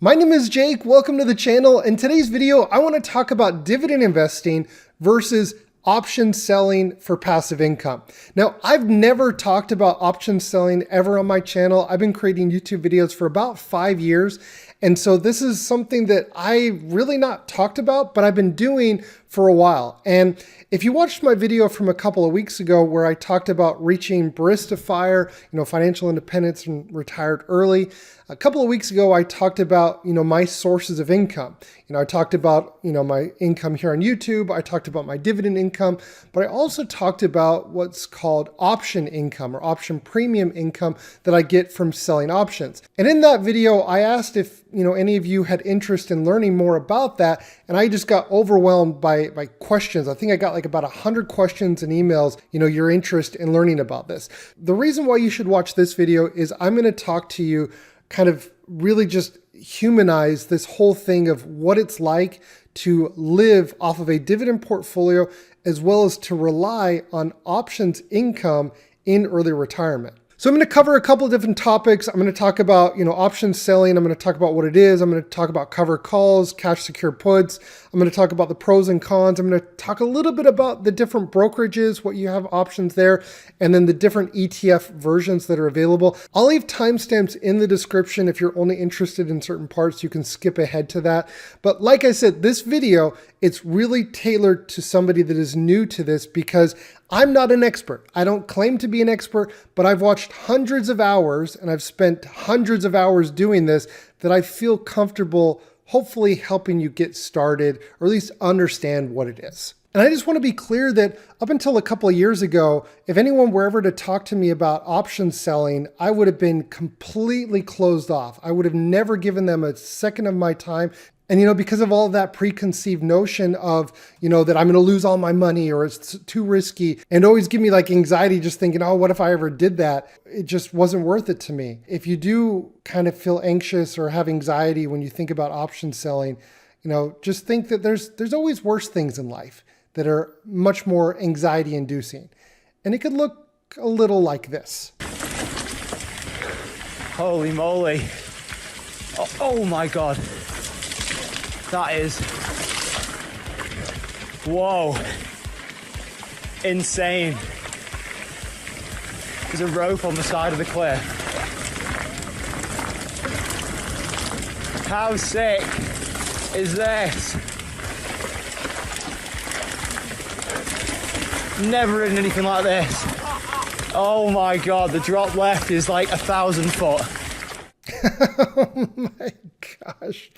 My name is Jake, welcome to the channel. In today's video, I want to talk about dividend investing versus option selling for passive income. Now, I've never talked about option selling ever on my channel. I've been creating YouTube videos for about 5 years. And so this is something that I really not talked about, but I've been doing for a while. And if you watched my video from a couple of weeks ago where I talked about reaching barista fire, financial independence and retired early, a couple of weeks ago, I talked about, my sources of income. I talked about, my income here on YouTube. I talked about my dividend income, but I also talked about what's called option income or option premium income that I get from selling options. And in that video, I asked if, any of you had interest in learning more about that. And I just got overwhelmed by questions. I think I got like about 100 questions and emails, your interest in learning about this. The reason why you should watch this video is I'm going to talk to you kind of really just humanize this whole thing of what it's like to live off of a dividend portfolio as well as to rely on options income in early retirement. So I'm going to cover a couple of different topics. I'm going to talk about, option selling. I'm going to talk about what it is. I'm going to talk about cover calls, cash secure puts. I'm going to talk about the pros and cons. I'm going to talk a little bit about the different brokerages, what you have options there, and then the different ETF versions that are available. I'll leave timestamps in the description. If you're only interested in certain parts, you can skip ahead to that. But like I said, this video, it's really tailored to somebody that is new to this because I'm not an expert. I don't claim to be an expert, but I've watched hundreds of hours and I've spent hundreds of hours doing this that I feel comfortable hopefully helping you get started or at least understand what it is. And I just want to be clear that up until a couple of years ago, if anyone were ever to talk to me about option selling, I would have been completely closed off. I would have never given them a second of my time. And, because of all of that preconceived notion of, that I'm going to lose all my money or it's too risky and always give me like anxiety just thinking, oh, what if I ever did that? It just wasn't worth it to me. If you do kind of feel anxious or have anxiety when you think about option selling, just think that there's always worse things in life that are much more anxiety inducing. And it could look a little like this. Holy moly. Oh my God. That is, whoa, insane. There's a rope on the side of the cliff. How sick is this? Never ridden anything like this. Oh my God, the drop left is like 1,000 foot. Oh my gosh.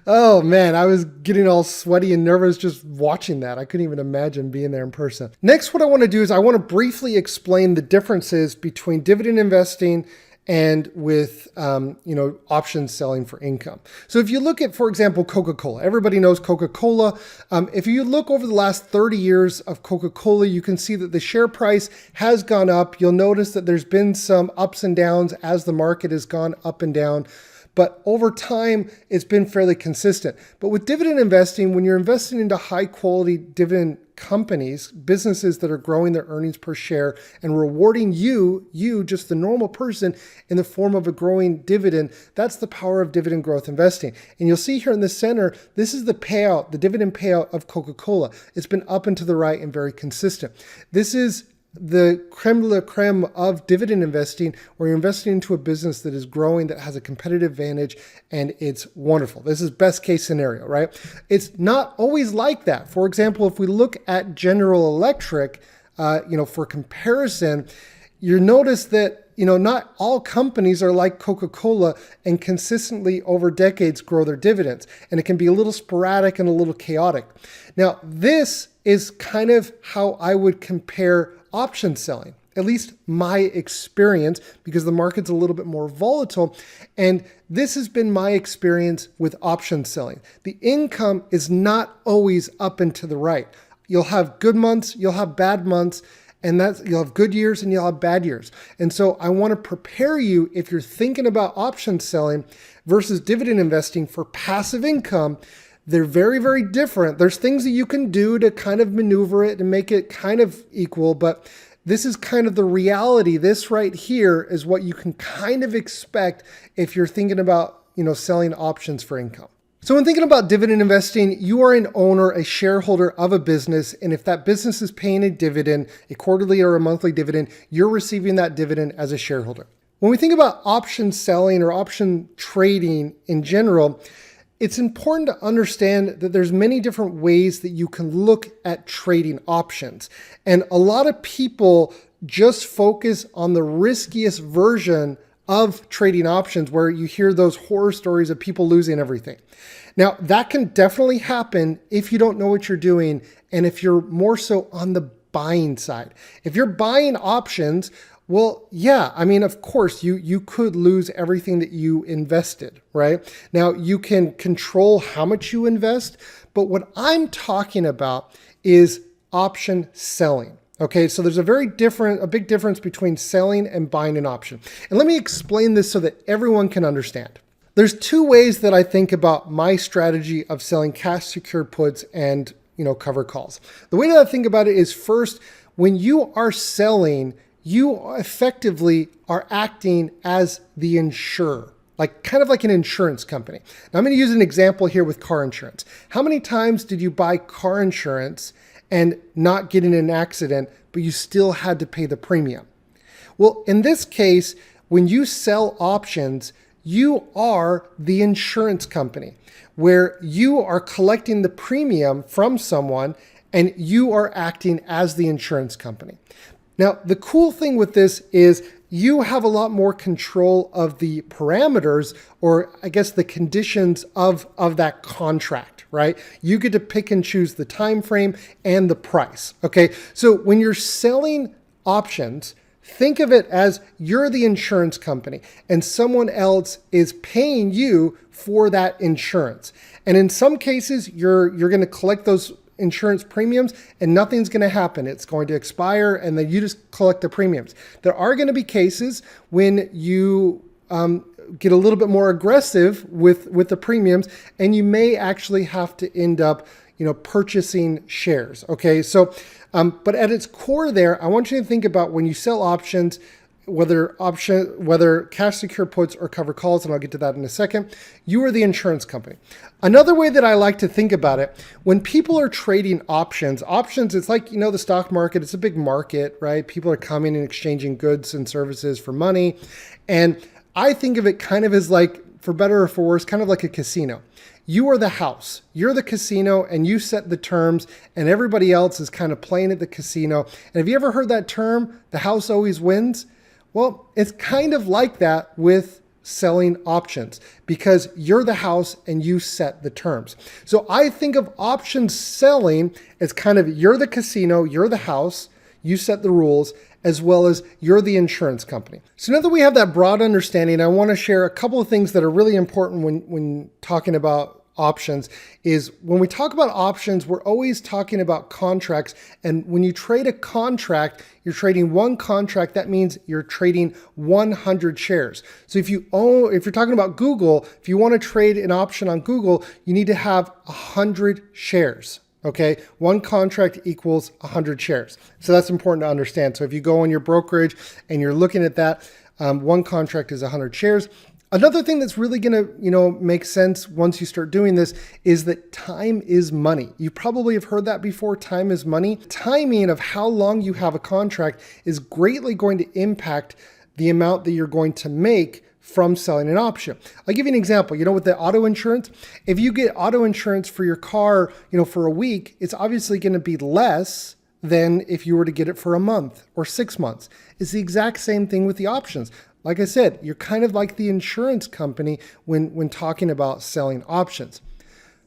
Oh man, I was getting all sweaty and nervous just watching that. I couldn't even imagine being there in person. Next, what I want to do is I want to briefly explain the differences between dividend investing and with, option selling for income. So if you look at, for example, Coca-Cola, everybody knows Coca-Cola. If you look over the last 30 years of Coca-Cola, you can see that the share price has gone up. You'll notice that there's been some ups and downs as the market has gone up and down. But over time, it's been fairly consistent. But with dividend investing, when you're investing into high quality dividend companies, businesses that are growing their earnings per share and rewarding you, just the normal person, in the form of a growing dividend, that's the power of dividend growth investing. And you'll see here in the center, this is the payout, the dividend payout of Coca-Cola. It's been up and to the right and very consistent. This is the creme de la creme of dividend investing, where you're investing into a business that is growing, that has a competitive advantage, and it's wonderful. This is best case scenario, right? It's not always like that. For example, if we look at General Electric, for comparison, you notice that not all companies are like Coca-Cola and consistently over decades grow their dividends. And it can be a little sporadic and a little chaotic. Now, this is kind of how I would compare option selling, at least my experience, because the market's a little bit more volatile. And this has been my experience with option selling. The income is not always up and to the right. You'll have good months, you'll have bad months, and you'll have good years and you'll have bad years. And so I want to prepare you, if you're thinking about option selling versus dividend investing for passive income. They're very, very different. There's things that you can do to kind of maneuver it and make it kind of equal, but this is kind of the reality. This right here is what you can kind of expect if you're thinking about, selling options for income. So when thinking about dividend investing, you are an owner, a shareholder of a business. And if that business is paying a dividend, a quarterly or a monthly dividend, you're receiving that dividend as a shareholder. When we think about option selling or option trading in general, it's important to understand that there's many different ways that you can look at trading options. And a lot of people just focus on the riskiest version of trading options, where you hear those horror stories of people losing everything. Now, that can definitely happen if you don't know what you're doing and if you're more so on the buying side. If you're buying options, well, yeah, of course, you could lose everything that you invested, right? Now, you can control how much you invest, but what I'm talking about is option selling. Okay, so there's a big difference between selling and buying an option. And let me explain this so that everyone can understand. There's two ways that I think about my strategy of selling cash secured puts and, cover calls. The way that I think about it is, first, when you are selling, you effectively are acting as the insurer, kind of like an insurance company. Now, I'm going to use an example here with car insurance. How many times did you buy car insurance and not get in an accident, but you still had to pay the premium? Well, in this case, when you sell options, you are the insurance company, where you are collecting the premium from someone and you are acting as the insurance company. Now, the cool thing with this is you have a lot more control of the parameters, or I guess the conditions of that contract, right? You get to pick and choose the time frame and the price. Okay, so when you're selling options, think of it as you're the insurance company and someone else is paying you for that insurance. And in some cases, you're going to collect those insurance premiums and nothing's going to happen. It's going to expire and then you just collect the premiums. There are going to be cases when you get a little bit more aggressive with the premiums, and you may actually have to end up purchasing shares. Okay, so but at its core there, I want you to think about when you sell options, whether cash secure puts or cover calls, and I'll get to that in a second, you are the insurance company. Another way that I like to think about it, when people are trading options, it's like, the stock market, it's a big market, right? People are coming and exchanging goods and services for money. And I think of it kind of as like, for better or for worse, kind of like a casino. You are the house, you're the casino, and you set the terms, and everybody else is kind of playing at the casino. And have you ever heard that term, the house always wins? Well, it's kind of like that with selling options, because you're the house and you set the terms. So I think of options selling as kind of, you're the casino, you're the house, you set the rules, as well as you're the insurance company. So now that we have that broad understanding, I want to share a couple of things that are really important when talking about options. Is when we talk about options, we're always talking about contracts. And when you trade a contract, you're trading one contract. That means you're trading 100 shares. So if you're talking about Google, if you want to trade an option on Google, you need to have 100 shares. Okay, one contract equals 100 shares. So that's important to understand. So if you go on your brokerage and you're looking at that, one contract is 100 shares. Another thing that's really going to, make sense once you start doing this is that time is money. You probably have heard that before. Time is money. Timing of how long you have a contract is greatly going to impact the amount that you're going to make from selling an option. I'll give you an example. With the auto insurance, if you get auto insurance for your car, for a week, it's obviously going to be less than if you were to get it for a month or 6 months. It's the exact same thing with the options. Like I said, you're kind of like the insurance company when talking about selling options.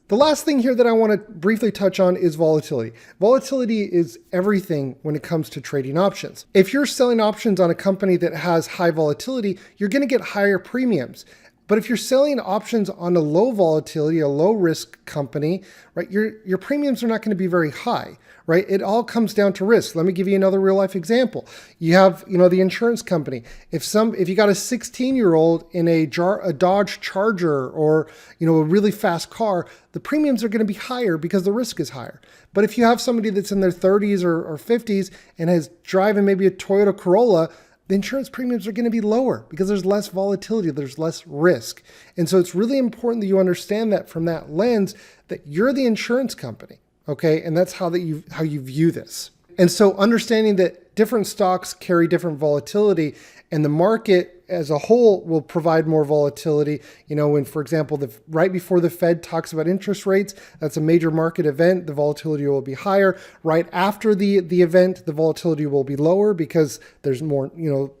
The last thing here that I want to briefly touch on is volatility. Volatility is everything when it comes to trading options. If you're selling options on a company that has high volatility, you're going to get higher premiums. But if you're selling options on a low volatility, a low risk company, right, your premiums are not going to be very high, right? It all comes down to risk. Let me give you another real life example. You have, the insurance company. If you got a 16-year-old in a Dodge Charger or, a really fast car, the premiums are going to be higher because the risk is higher. But if you have somebody that's in their 30s or 50s and is driving maybe a Toyota Corolla, the insurance premiums are going to be lower because there's less volatility, there's less risk. And so it's really important that you understand that from that lens, that you're the insurance company, okay? And that's how you view this. And so understanding that different stocks carry different volatility and the market as a whole will provide more volatility. When, for example, right before the Fed talks about interest rates, that's a major market event, the volatility will be higher. Right after the event, the volatility will be lower because there's more,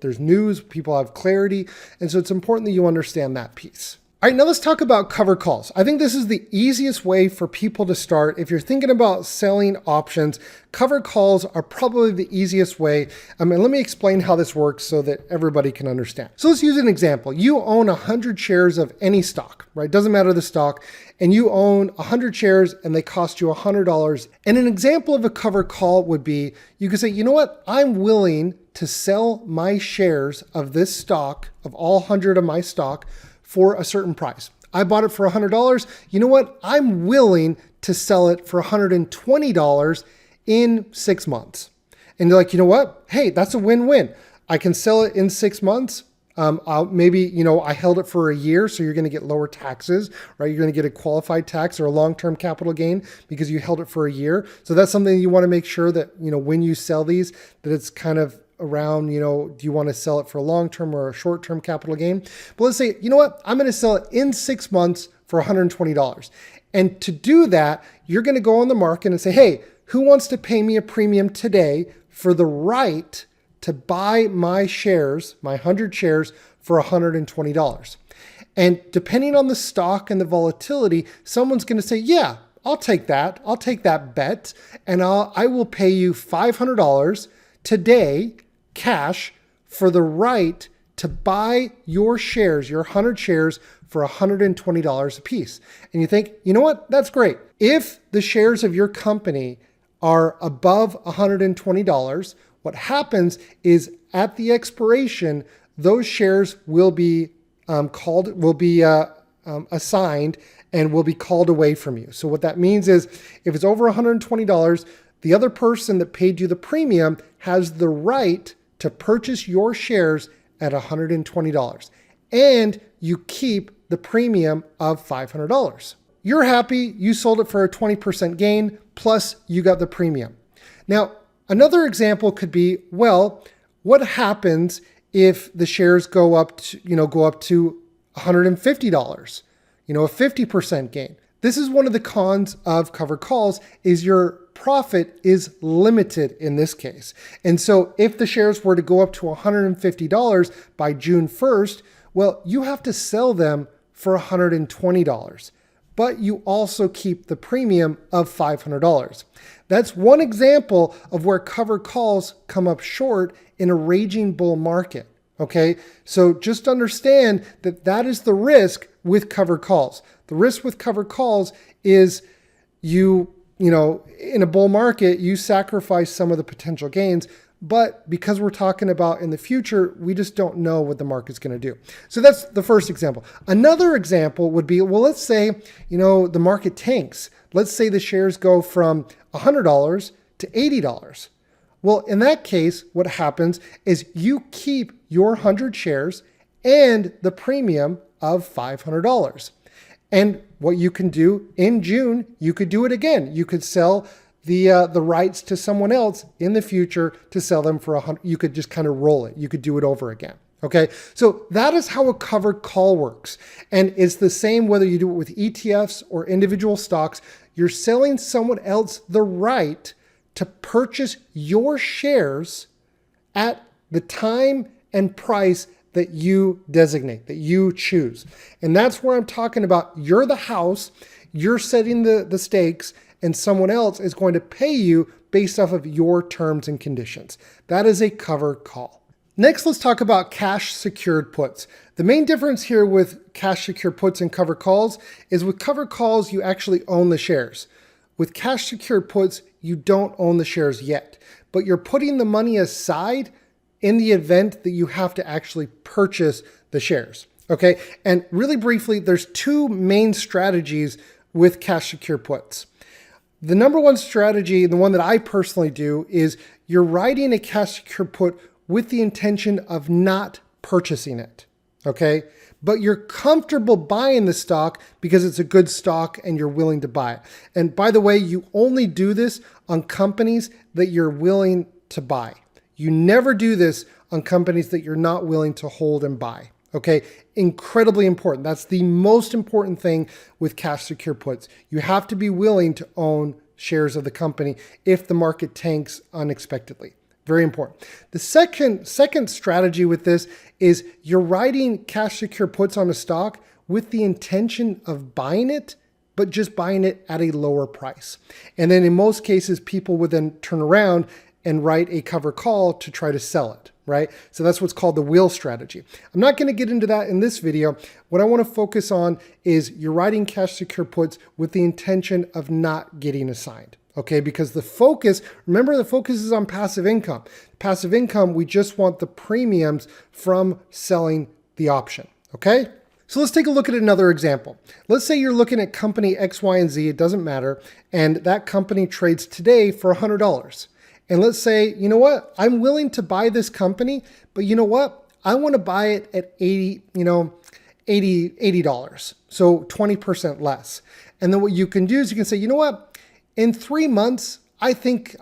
there's news, people have clarity. And so it's important that you understand that piece. All right, now let's talk about covered calls. I think this is the easiest way for people to start. If you're thinking about selling options, covered calls are probably the easiest way. And let me explain how this works so that everybody can understand. So let's use an example. You own 100 shares of any stock, right? Doesn't matter the stock. And you own 100 shares and they cost you $100. And an example of a covered call would be, you could say, you know what? I'm willing to sell my shares of this stock, of all 100 of my stock, for a certain price. I bought it for $100. You know what? I'm willing to sell it for $120 in 6 months. And you're like, you know what? Hey, that's a win-win. I can sell it in 6 months. I held it for a year, so you're going to get lower taxes, right? You're going to get a qualified tax or a long-term capital gain because you held it for a year. So that's something you want to make sure that, when you sell these, that it's kind of around, do you want to sell it for a long-term or a short-term capital gain? But let's say, you know what? I'm going to sell it in 6 months for $120. And to do that, you're going to go on the market and say, hey, who wants to pay me a premium today for the right to buy my shares, my 100 shares for $120? And depending on the stock and the volatility, someone's going to say, yeah, I'll take that. I'll take that bet. And I will pay you $500 today, cash, for the right to buy your shares, your 100 shares, for $120 a piece. And you think, you know what? That's great. If the shares of your company are above $120, what happens is at the expiration, those shares will be assigned and will be called away from you. So what that means is if it's over $120, the other person that paid you the premium has the right to purchase your shares at $120. And you keep the premium of $500. You're happy, you sold it for a 20% gain, plus you got the premium. Now, another example could be, well, what happens if the shares go up to $150, a 50% gain? This is one of the cons of covered calls, is your profit is limited in this case. And so if the shares were to go up to $150 by June 1st, well, you have to sell them for $120, but you also keep the premium of $500. That's one example of where covered calls come up short in a raging bull market. Okay, so just understand that that is the risk with covered calls. The risk with covered calls is in a bull market, you sacrifice some of the potential gains, but because we're talking about in the future, we just don't know what the market's going to do. So that's the first example. Another example would be, well, let's say, the market tanks. Let's say the shares go from $100 to $80. Well, in that case, what happens is you keep your 100 shares and the premium of $500. And what you can do in June, you could do it again. You could sell the rights to someone else in the future to sell them for $100. You could just kind of roll it. You could do it over again. Okay, so that is how a covered call works. And it's the same whether you do it with ETFs or individual stocks. You're selling someone else the right to purchase your shares at the time and price that you designate, that you choose. And that's where I'm talking about, you're the house, you're setting the stakes, and someone else is going to pay you based off of your terms and conditions. That is a covered call. Next, let's talk about cash secured puts. The main difference here with cash secured puts and covered calls is with covered calls, you actually own the shares. With cash secured puts, you don't own the shares yet, but you're putting the money aside in the event that you have to actually purchase the shares. Okay. And really briefly, there's two main strategies with cash secured puts. The number one strategy, the one that I personally do, is you're writing a cash secured put with the intention of not purchasing it, okay? But you're comfortable buying the stock because it's a good stock and you're willing to buy it. And by the way, you only do this on companies that you're willing to buy. You never do this on companies that you're not willing to hold and buy. Okay, incredibly important. That's the most important thing with cash secure puts. You have to be willing to own shares of the company if the market tanks unexpectedly. Very important. The second strategy with this is you're writing cash secure puts on a stock with the intention of buying it, but just buying it at a lower price. And then in most cases, people would then turn around and write a cover call to try to sell it, right? So that's what's called the wheel strategy. I'm not going to get into that in this video. What I want to focus on is you're writing cash secure puts with the intention of not getting assigned, okay? Because the focus, remember the focus is on passive income. Passive income, we just want the premiums from selling the option, okay? So let's take a look at another example. Let's say you're looking at company X, Y, and Z, it doesn't matter, and that company trades today for $100. And let's say, you know what, I'm willing to buy this company, but you know what, I want to buy it at $80, so 20% less. And then what you can do is you can say, you know what, in 3 months, I think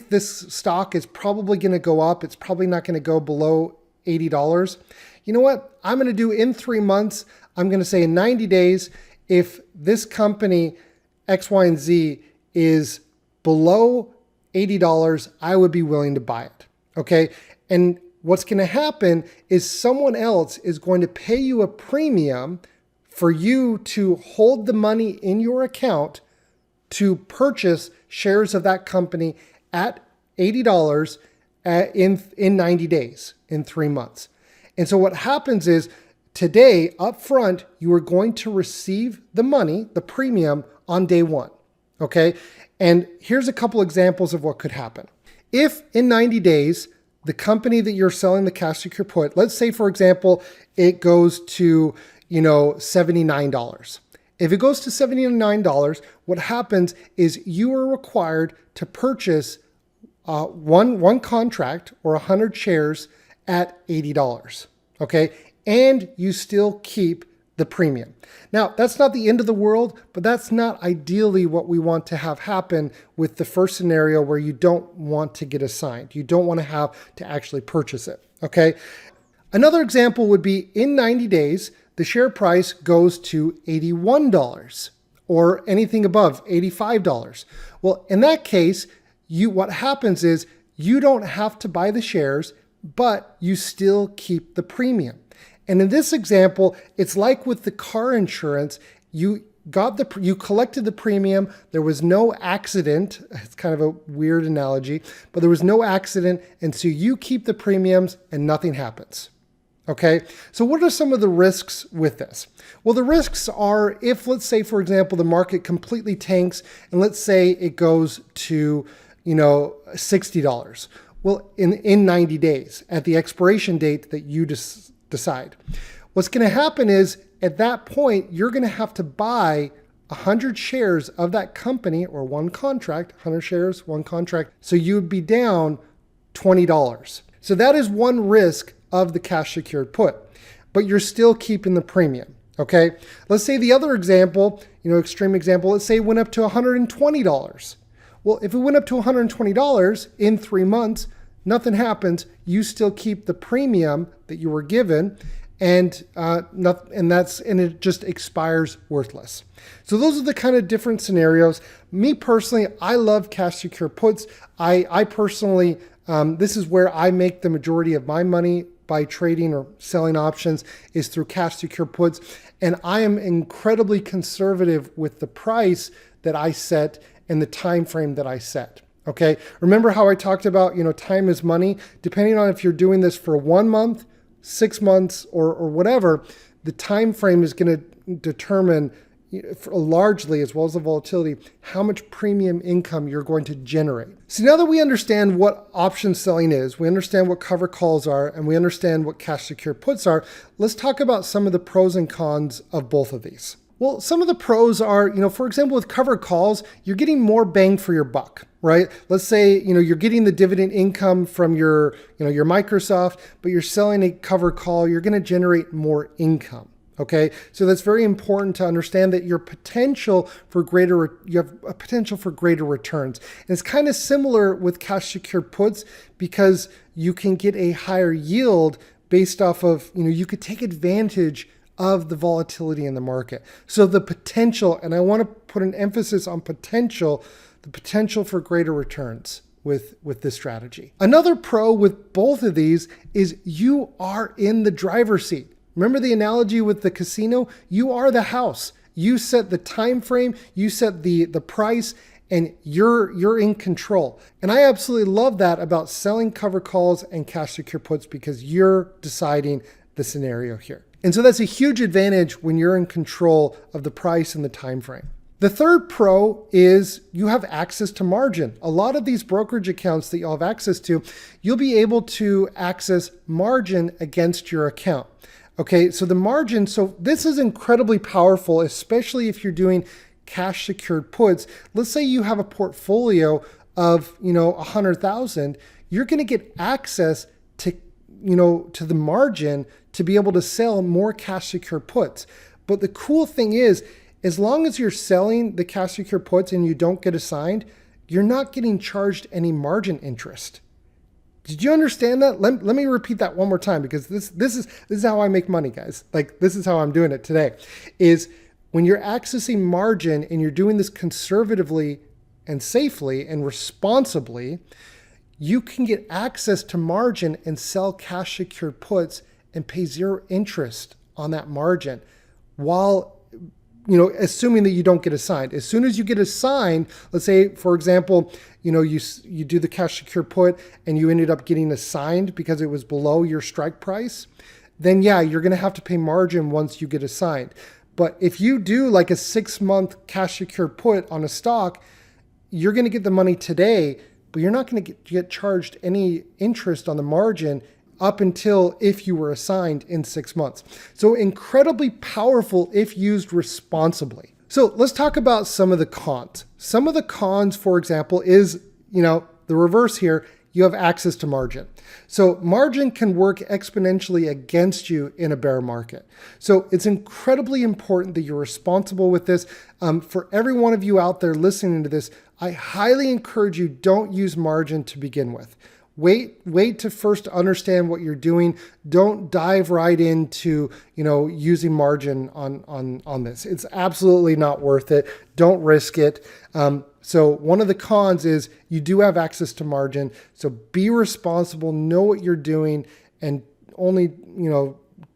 this stock is probably going to go up. It's probably not going to go below $80. You know what, I'm going to do in 3 months, I'm going to say in 90 days, if this company X, Y, and Z is below $80, I would be willing to buy it, okay? And what's going to happen is someone else is going to pay you a premium for you to hold the money in your account to purchase shares of that company at $80 in 90 days, in 3 months. And so what happens is today, up front, you are going to receive the money, the premium, on day one, okay? And here's a couple examples of what could happen. If in 90 days, the company that you're selling the cash secure put, let's say, for example, it goes to, $79. If it goes to $79, what happens is you are required to purchase one contract or 100 shares at $80, okay? And you still keep the premium. Now, that's not the end of the world, but that's not ideally what we want to have happen with the first scenario where you don't want to get assigned. You don't want to have to actually purchase it, okay? Another example would be in 90 days, the share price goes to $81 or anything above $85. Well, in that case, what happens is you don't have to buy the shares, but you still keep the premium. And in this example, it's like with the car insurance, you collected the premium, there was no accident. It's kind of a weird analogy, but there was no accident, and so you keep the premiums and nothing happens. Okay, so what are some of the risks with this? Well, the risks are if, let's say, for example, the market completely tanks, and let's say it goes to, $60. Well, in 90 days, at the expiration date that you decide. What's going to happen is at that point, you're going to have to buy 100 shares of that company or one contract, 100 shares, one contract. So you would be down $20. So that is one risk of the cash secured put, but you're still keeping the premium. Okay. Let's say the other example, extreme example, let's say it went up to $120. Well, if it went up to $120 in 3 months, nothing happens. You still keep the premium that you were given, and it just expires worthless. So those are the kind of different scenarios. Me personally, I love cash secure puts. I personally, this is where I make the majority of my money by trading or selling options, is through cash secure puts. And I am incredibly conservative with the price that I set and the time frame that I set. Okay. Remember how I talked about, time is money. Depending on if you're doing this for 1 month, 6 months, or whatever, the time frame is going to determine largely, as well as the volatility, how much premium income you're going to generate. So now that we understand what option selling is, we understand what cover calls are, and we understand what cash secure puts are, let's talk about some of the pros and cons of both of these. Well, some of the pros are, for example, with covered calls, you're getting more bang for your buck, right? Let's say, you're getting the dividend income from your Microsoft, but you're selling a covered call, you're going to generate more income. Okay, so that's very important to understand that you have a potential for greater returns. And it's kind of similar with cash secured puts because you can get a higher yield based off of, you could take advantage of the volatility in the market. So the potential, and I want to put an emphasis on potential, the potential for greater returns with this strategy. Another pro with both of these is you are in the driver's seat. Remember the analogy with the casino? You are the house. You set the time frame, you set the price, and you're in control. And I absolutely love that about selling covered calls and cash secure puts because you're deciding the scenario here. And so that's a huge advantage when you're in control of the price and the time frame. The third pro is you have access to margin. A lot of these brokerage accounts that you'll have access to, you'll be able to access margin against your account. Okay, so the margin, so this is incredibly powerful, especially if you're doing cash secured puts. Let's say you have a portfolio of, 100,000, you're going to get access to, to the margin to be able to sell more cash secured puts. But the cool thing is, as long as you're selling the cash secured puts and you don't get assigned, you're not getting charged any margin interest. Did you understand that? Let me repeat that one more time because this is how I make money, guys. Like this is how I'm doing it today. Is when you're accessing margin and you're doing this conservatively and safely and responsibly, you can get access to margin and sell cash secured puts and pay zero interest on that margin while assuming that you don't get assigned. As soon as you get assigned, let's say, for example, you do the cash secure put and you ended up getting assigned because it was below your strike price, then yeah, you're going to have to pay margin once you get assigned. But if you do like a 6-month cash secure put on a stock, you're going to get the money today, but you're not going to get charged any interest on the margin up until if you were assigned in 6 months. So incredibly powerful if used responsibly. So let's talk about some of the cons. Some of the cons, for example, is, the reverse here, you have access to margin. So margin can work exponentially against you in a bear market. So it's incredibly important that you're responsible with this. For every one of you out there listening to this, I highly encourage you, don't use margin to begin with. Wait to first understand what you're doing. Don't dive right into, using margin on this. It's absolutely not worth it. Don't risk it. So one of the cons is you do have access to margin. So be responsible, know what you're doing, and only,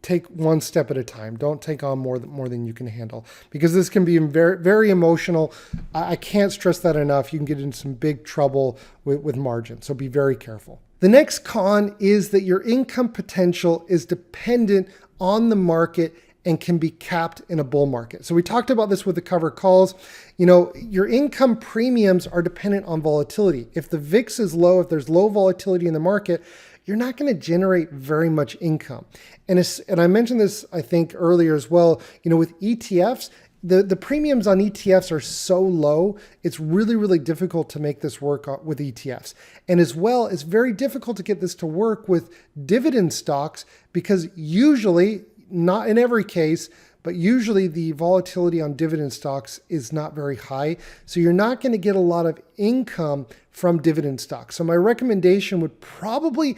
take one step at a time. Don't take on more than you can handle because this can be very, very emotional. I can't stress that enough. You can get into some big trouble with margin. So be very careful. The next con is that your income potential is dependent on the market and can be capped in a bull market. So we talked about this with the covered calls. Your income premiums are dependent on volatility. If the VIX is low, if there's low volatility in the market, you're not going to generate very much income. And I mentioned this, I think, earlier as well, with ETFs, the premiums on ETFs are so low, it's really, really difficult to make this work with ETFs. And as well, it's very difficult to get this to work with dividend stocks because usually, not in every case, but usually the volatility on dividend stocks is not very high. So you're not going to get a lot of income from dividend stocks. So my recommendation would probably,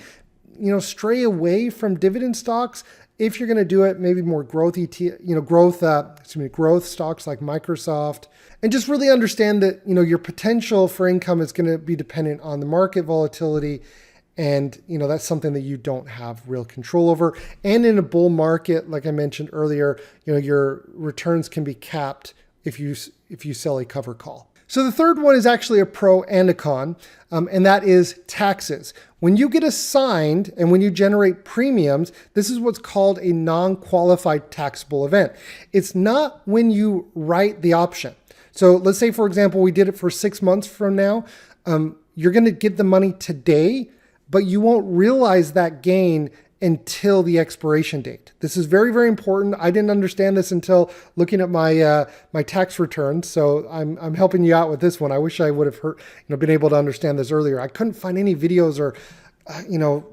stray away from dividend stocks. If you're going to do it, maybe more growth growth stocks like Microsoft, and just really understand that, your potential for income is going to be dependent on the market volatility. And, that's something that you don't have real control over. And in a bull market, like I mentioned earlier, your returns can be capped if you sell a cover call. So the third one is actually a pro and a con, and that is taxes. When you get assigned and when you generate premiums, this is what's called a non-qualified taxable event. It's not when you write the option. So let's say, for example, we did it for 6 months from now. You're going to get the money today, but you won't realize that gain until the expiration date. This is very, very important. I didn't understand this until looking at my my tax returns. So I'm helping you out with this one. I wish I would have been able to understand this earlier. I couldn't find any videos or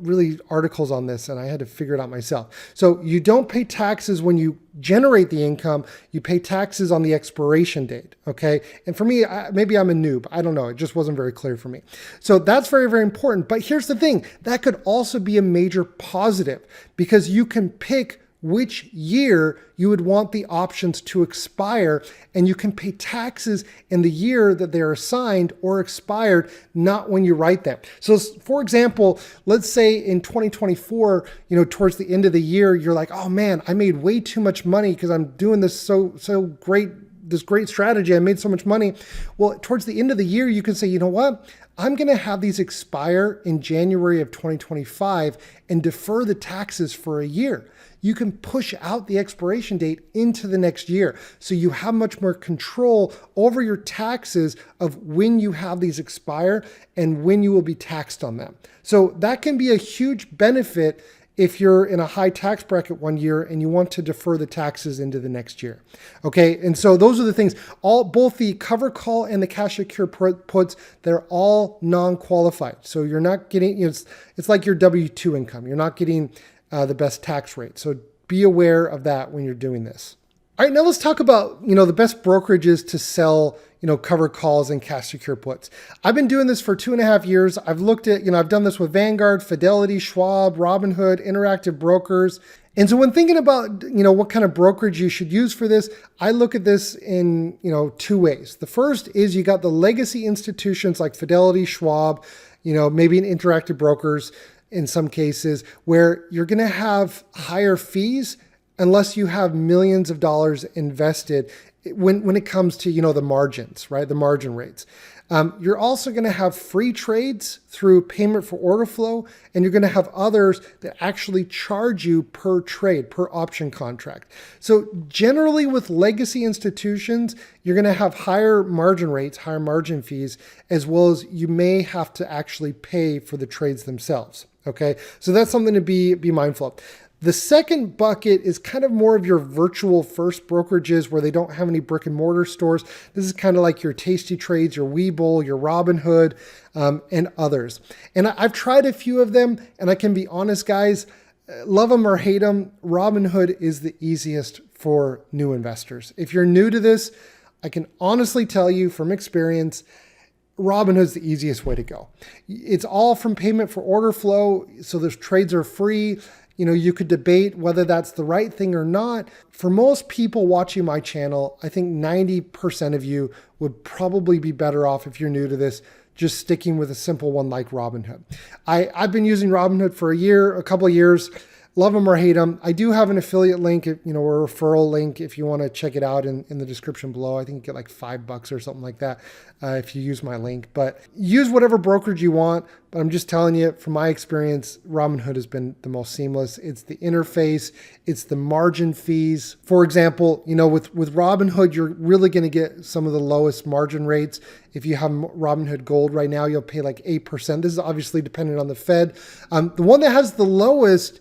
really articles on this, and I had to figure it out myself. So you don't pay taxes when you generate the income, you pay taxes on the expiration date, okay? And for me, maybe I'm a noob, I don't know, it just wasn't very clear for me. So that's very, very important. But here's the thing, that could also be a major positive because you can pick which year you would want the options to expire, and you can pay taxes in the year that they're assigned or expired, not when you write them. So for example, let's say in 2024, towards the end of the year, you're like, oh man, I made way too much money because I'm doing this so great, this great strategy. I made so much money. Well, towards the end of the year, you can say, you know what? I'm going to have these expire in January of 2025 and defer the taxes for a year. You can push out the expiration date into the next year. So you have much more control over your taxes of when you have these expire and when you will be taxed on them. So that can be a huge benefit if you're in a high tax bracket one year and you want to defer the taxes into the next year. Okay, and so those are the things, both the cover call and the cash secure puts, they're all non-qualified. So you're not getting, it's like your W-2 income. You're not getting the best tax rate. So be aware of that when you're doing this. All right, now let's talk about, the best brokerages to sell, cover calls and cash secure puts. I've been doing this for 2.5 years. I've looked at, I've done this with Vanguard, Fidelity, Schwab, Robinhood, Interactive Brokers. And so when thinking about, what kind of brokerage you should use for this, I look at this in, two ways. The first is you got the legacy institutions like Fidelity, Schwab, maybe an Interactive Brokers in some cases where you're going to have higher fees unless you have millions of dollars invested when it comes to, the margins, right? The margin rates. You're also going to have free trades through payment for order flow, and you're going to have others that actually charge you per trade, per option contract. So generally with legacy institutions, you're going to have higher margin rates, higher margin fees, as well as you may have to actually pay for the trades themselves. Okay, so that's something to be mindful of. The second bucket is kind of more of your virtual first brokerages where they don't have any brick and mortar stores. This is kind of like your Tasty Trades, your Webull, your Robinhood, and others. And I've tried a few of them, and I can be honest, guys, love them or hate them, Robinhood is the easiest for new investors. If you're new to this, I can honestly tell you from experience, Robinhood's the easiest way to go. It's all from payment for order flow, so those trades are free. You could debate whether that's the right thing or not. For most people watching my channel, I think 90% of you would probably be better off if you're new to this, just sticking with a simple one like Robinhood. I've been using Robinhood for a couple of years. Love them or hate them. I do have an affiliate link, or a referral link if you want to check it out in the description below. I think you get like $5 or something like that if you use my link. But use whatever brokerage you want. But I'm just telling you, from my experience, Robinhood has been the most seamless. It's the interface. It's the margin fees. For example, with Robinhood, you're really going to get some of the lowest margin rates. If you have Robinhood Gold right now, you'll pay like 8%. This is obviously dependent on the Fed. The one that has the lowest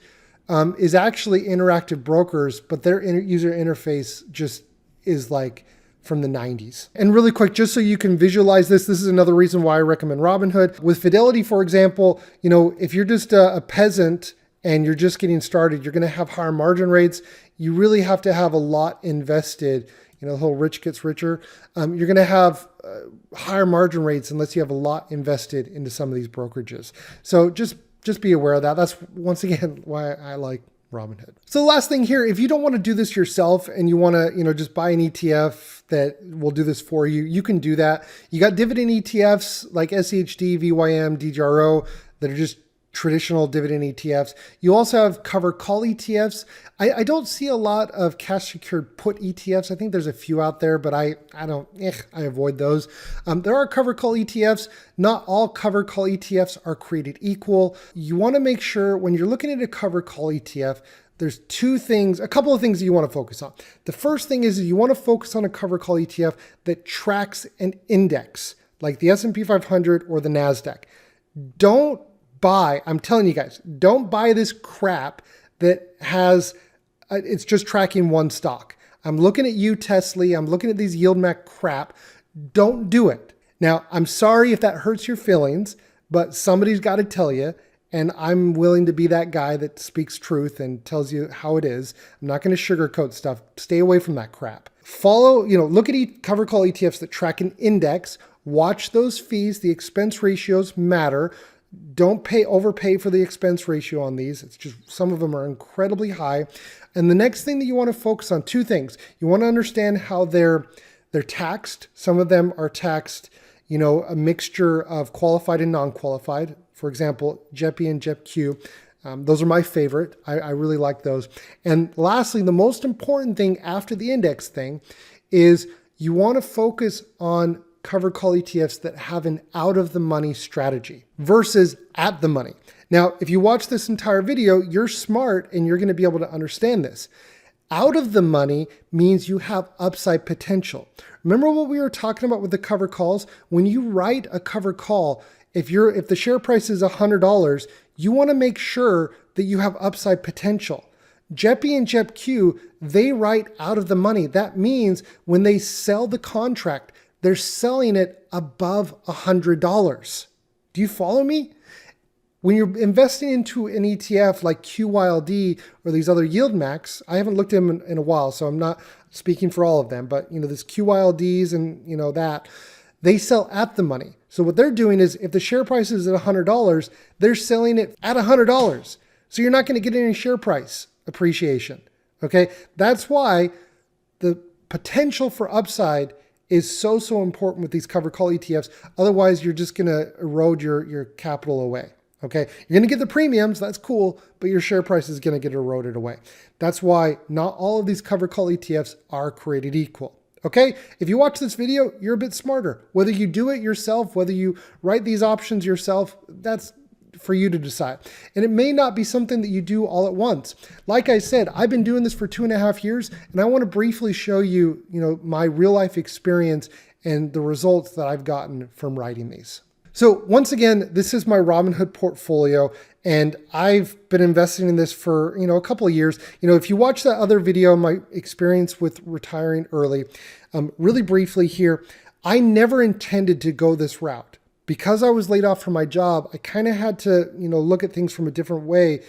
is actually Interactive Brokers, but their user interface just is like from the 90s. And really quick, just so you can visualize this is another reason why I recommend Robinhood. With Fidelity, for example, if you're just a peasant and you're just getting started, you're going to have higher margin rates. You really have to have a lot invested. The whole rich gets richer. You're going to have higher margin rates unless you have a lot invested into some of these brokerages. So just be aware of that. That's once again why I like Robinhood. So the last thing here, if you don't want to do this yourself and you want to, just buy an ETF that will do this for you, you can do that. You got dividend ETFs like SHD, VYM, DGRO that are just traditional dividend ETFs. You also have cover call ETFs. I don't see a lot of cash secured put ETFs. I think there's a few out there, but I avoid those. There are cover call ETFs. Not all cover call ETFs are created equal. You want to make sure when you're looking at a cover call ETF, there's a couple of things that you want to focus on. The first thing is you want to focus on a cover call ETF that tracks an index like the S&P 500 or the NASDAQ. Don't buy. I'm telling you guys, don't buy this crap that has, it's just tracking one stock. I'm looking at you, Tesla. I'm looking at these yield map crap. Don't do it. Now, I'm sorry if that hurts your feelings, but somebody's got to tell you, and I'm willing to be that guy that speaks truth and tells you how it is. I'm not going to sugarcoat stuff. Stay away from that crap. Follow, look at cover call ETFs that track an index. Watch those fees. The expense ratios matter. Don't overpay for the expense ratio on these. It's just some of them are incredibly high. And the next thing that you want to focus on, two things. You want to understand how they're taxed. Some of them are taxed, a mixture of qualified and non-qualified. For example, JEPI and JEPQ. Those are my favorite. I really like those. And lastly, the most important thing after the index thing is you want to focus on cover call ETFs that have an out of the money strategy versus at the money. Now, if you watch this entire video, you're smart and you're going to be able to understand this. Out of the money means you have upside potential. Remember what we were talking about with the cover calls? When you write a cover call, if the share price is $100, you want to make sure that you have upside potential. JEPI and JEPQ, they write out of the money. That means when they sell the contract, they're selling it above $100. Do you follow me? When you're investing into an ETF like QYLD or these other yield max, I haven't looked at them in a while, so I'm not speaking for all of them, but this QYLDs and that, they sell at the money. So what they're doing is if the share price is at $100, they're selling it at $100. So you're not going to get any share price appreciation. Okay. That's why the potential for upside is so important with these cover call ETFs. Otherwise, you're just going to erode your capital away. Okay. You're going to get the premiums. That's cool. But your share price is going to get eroded away. That's why not all of these cover call ETFs are created equal. Okay, if you watch this video, you're a bit smarter. Whether you do it yourself, whether you write these options yourself, that's for you to decide. And it may not be something that you do all at once. Like I said, I've been doing this for 2.5 years, and I want to briefly show you, my real life experience and the results that I've gotten from writing these. So once again, this is my Robinhood portfolio, and I've been investing in this for, a couple of years. If you watch that other video, my experience with retiring early, really briefly here, I never intended to go this route. Because I was laid off from my job, I kind of had to, look at things from a different way,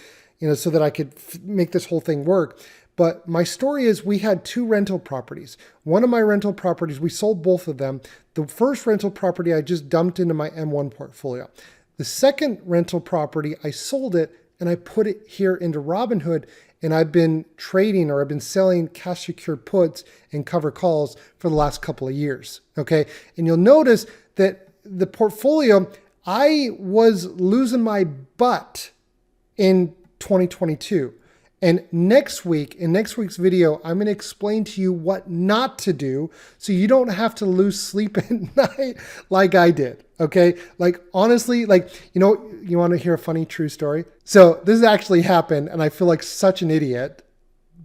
so that I could make this whole thing work. But my story is we had 2 rental properties. One of my rental properties, we sold both of them. The first rental property I just dumped into my M1 portfolio. The second rental property, I sold it and I put it here into Robinhood, and I've been trading or I've been selling cash secured puts and cover calls for the last couple of years. Okay. And you'll notice that the portfolio, I was losing my butt in 2022. And next week, in next week's video, I'm going to explain to you what not to do so you don't have to lose sleep at night like I did. Okay. Like honestly, you want to hear a funny true story? So this actually happened and I feel like such an idiot,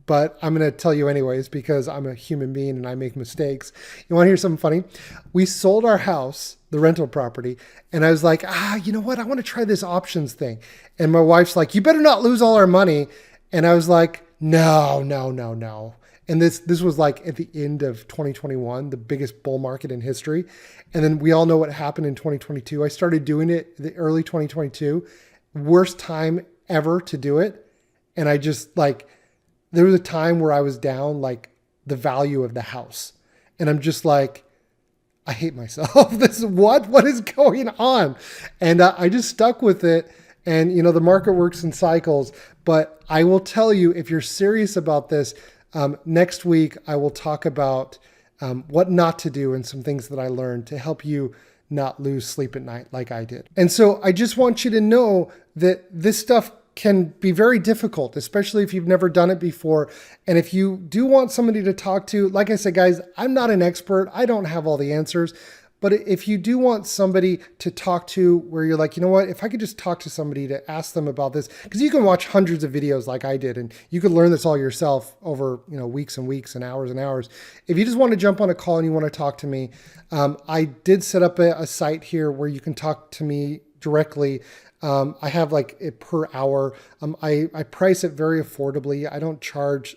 but I'm going to tell you anyways because I'm a human being and I make mistakes. You want to hear something funny? We sold our house, the rental property, and I was like, you know what? I want to try this options thing. And my wife's like, you better not lose all our money. And I was like, no. And this was like at the end of 2021, the biggest bull market in history. And then we all know what happened in 2022. I started doing it the early 2022, worst time ever to do it. And I just there was a time where I was down the value of the house. And I'm just like, I hate myself. This is what is going on? And I just stuck with it. And, the market works in cycles, but I will tell you, if you're serious about this, next week, I will talk about what not to do and some things that I learned to help you not lose sleep at night like I did. And so I just want you to know that this stuff can be very difficult, especially if you've never done it before. And if you do want somebody to talk to, like I said, guys, I'm not an expert. I don't have all the answers. But if you do want somebody to talk to where you're like, you know what, if I could just talk to somebody to ask them about this, because you can watch hundreds of videos like I did, and you could learn this all yourself over, weeks and weeks and hours and hours. If you just want to jump on a call and you want to talk to me, I did set up a site here where you can talk to me directly. I have like it per hour. I price it very affordably. I don't charge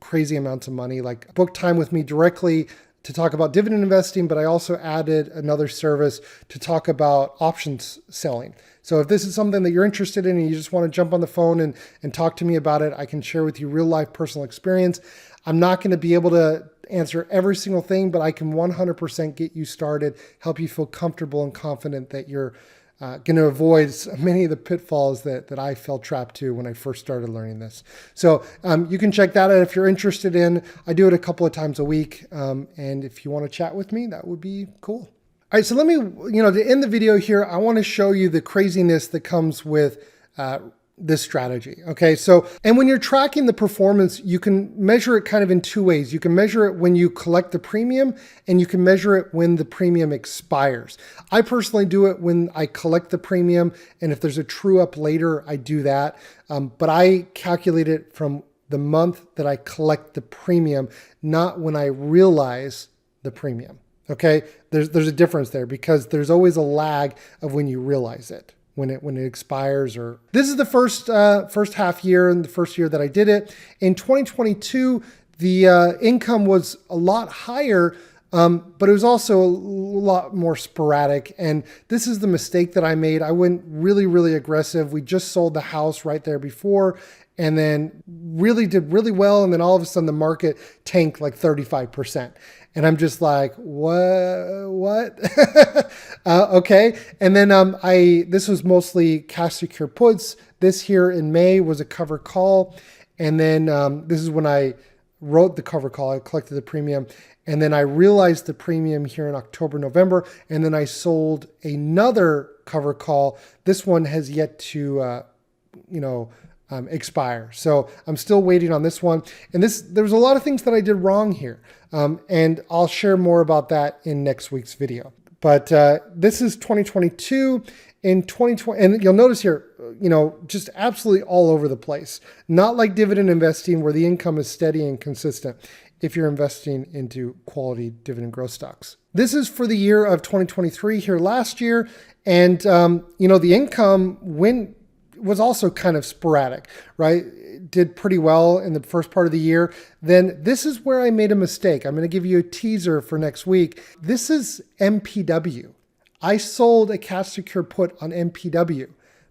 crazy amounts of money. Like book time with me directly to talk about dividend investing, but I also added another service to talk about options selling. So if this is something that you're interested in and you just want to jump on the phone and talk to me about it, I can share with you real life personal experience. I'm not going to be able to answer every single thing, but I can 100% get you started, help you feel comfortable and confident that you're going to avoid many of the pitfalls that I fell trapped to when I first started learning this. So you can check that out if you're interested in. I do it a couple of times a week. And if you want to chat with me, that would be cool. All right, so let me, to end the video here, I want to show you the craziness that comes with this strategy. Okay, so, and when you're tracking the performance, you can measure it kind of in two ways. You can measure it when you collect the premium, and you can measure it when the premium expires. I personally do it when I collect the premium, and if there's a true up later, I do that. But I calculate it from the month that I collect the premium, not when I realize the premium. Okay, there's a difference there because there's always a lag of when you realize it. When it expires. Or this is the first half year and the first year that I did it. In 2022, the income was a lot higher, but it was also a lot more sporadic. And this is the mistake that I made. I went really, really aggressive. We just sold the house right there before, and then really did really well. And then all of a sudden the market tanked like 35%. And I'm just like, what? Okay. And then this was mostly cash secure puts. This here in May was a cover call. And then this is when I wrote the cover call. I collected the premium. And then I realized the premium here in October, November. And then I sold another cover call. This one has yet to, expire. So I'm still waiting on this one. And there's a lot of things that I did wrong here. And I'll share more about that in next week's video. But this is 2022. In 2020, and you'll notice here, just absolutely all over the place. Not like dividend investing where the income is steady and consistent if you're investing into quality dividend growth stocks. This is for the year of 2023 here last year. And, the income was also kind of sporadic, right? Did pretty well in the first part of the year. Then this is where I made a mistake. I'm going to give you a teaser for next week. This is MPW. I sold a cash secure put on MPW,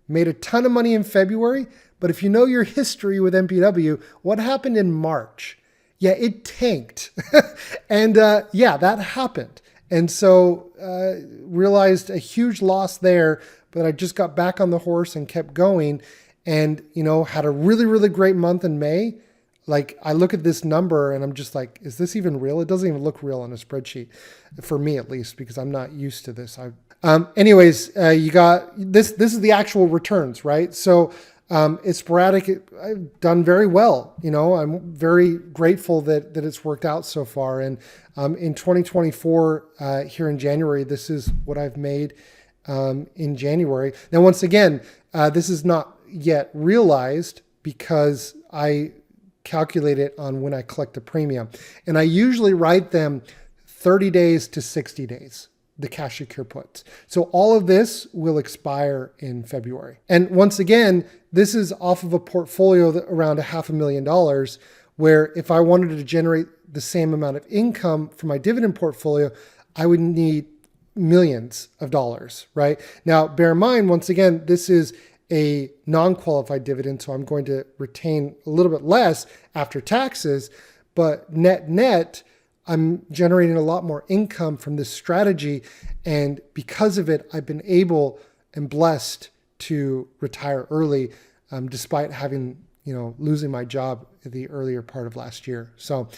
made a ton of money in February. But if you know your history with MPW, what happened in March? Yeah, it tanked. And that happened. And so realized a huge loss there, but I just got back on the horse and kept going and, had a really, really great month in May. Like I look at this number and I'm just like, is this even real? It doesn't even look real on a spreadsheet for me, at least, because I'm not used to this. You got this is the actual returns, right? So it's sporadic. I've done very well. I'm very grateful that it's worked out so far. And in 2024, here in January, this is what I've made in January. Now, once again, this is not yet realized because I calculate it on when I collect the premium. And I usually write them 30 days to 60 days, the cash secure puts. So all of this will expire in February. And once again, this is off of a portfolio that around $500,000, where if I wanted to generate the same amount of income from my dividend portfolio, I would need millions of dollars, right? Now, bear in mind, once again, this is a non-qualified dividend, so I'm going to retain a little bit less after taxes, but net, I'm generating a lot more income from this strategy. And because of it, I've been able and blessed to retire early, despite having, losing my job at the earlier part of last year. So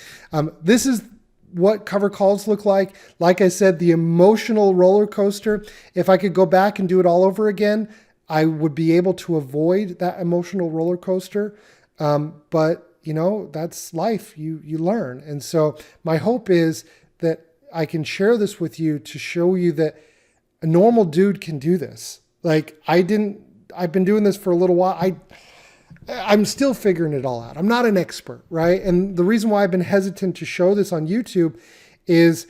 this is what cover calls look like. Like I said, the emotional roller coaster. If I could go back and do it all over again, I would be able to avoid that emotional roller coaster. But that's life. You learn. And so my hope is that I can share this with you to show you that a normal dude can do this. Like I've been doing this for a little while. I'm still figuring it all out. I'm not an expert, right? And the reason why I've been hesitant to show this on YouTube is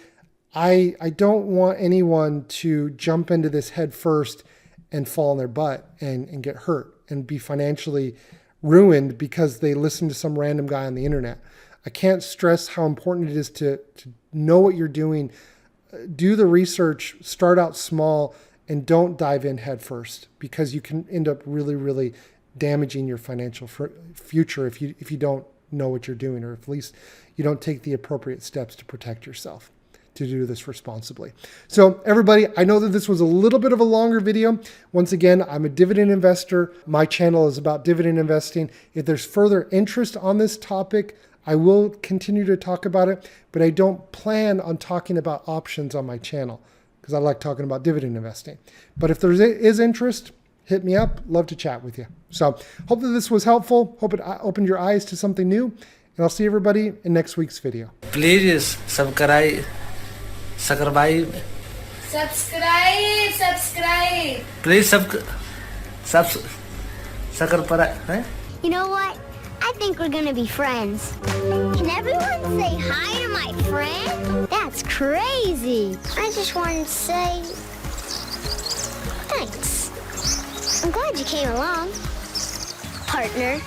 I don't want anyone to jump into this head first and fall on their butt and get hurt and be financially ruined because they listen to some random guy on the internet. I can't stress how important it is to know what you're doing, do the research, start out small, and don't dive in head first, because you can end up really, really damaging your financial future if you don't know what you're doing, or at least you don't take the appropriate steps to protect yourself, to do this responsibly. So everybody, I know that this was a little bit of a longer video. Once again, I'm a dividend investor. My channel is about dividend investing. If there's further interest on this topic, I will continue to talk about it, but I don't plan on talking about options on my channel because I like talking about dividend investing. But if there is interest, hit me up. Love to chat with you. So hope that this was helpful. Hope it opened your eyes to something new. And I'll see everybody in next week's video. Please subscribe. Please subscribe. You know what? I think we're gonna be friends. Can everyone say hi to my friend? That's crazy. I just wanted to say thanks. I'm glad you came along, partner.